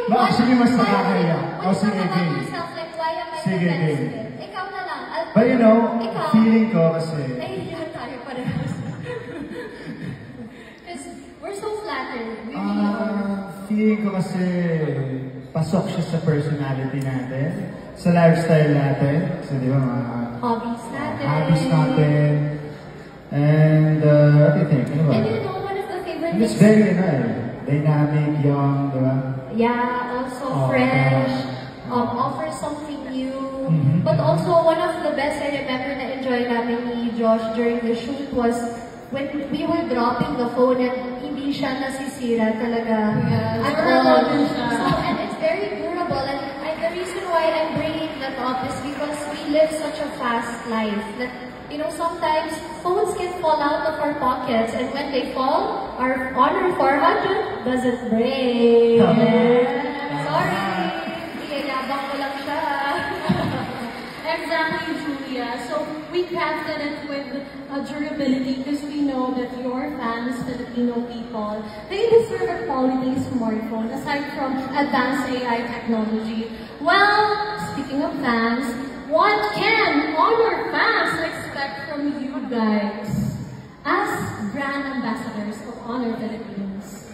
Actually, mas nakakaya. O, sige, game. Like, why am I sige, game. Ikaw na lang. But you know, feeling ko kasi... Nahihiya tayo parehas. Because we're so flattered. We really are. Feeling ko kasi pasok siya sa personality natin, sa lifestyle natin. So, di ba, mga... Hobbies natin. Hobbies natin. And, what do you think? Ano ba? And you know, one of the favorite things... It's very, dynamic, young, di ba? Yeah, also fresh, offers something new. But also, one of the best I remember na enjoy namin ni Josh during the shoot was when we were dropping the phone and hindi siya nasisira talaga at all. So, and it's very durable. And the reason why I'm bringing that up is because we live such a fast life that, you know, sometimes phones can fall out of our pockets, and when they fall, our Honor 400 doesn't break. Sorry, iyayabang ko lang siya. Exactly, Julia. So we crafted it with durability because we know that your fans, Filipino people, they deserve a quality smartphone aside from advanced AI technology. Well, speaking of fans, what can Honor fans expect from you guys as brand ambassadors of Honor Philippines?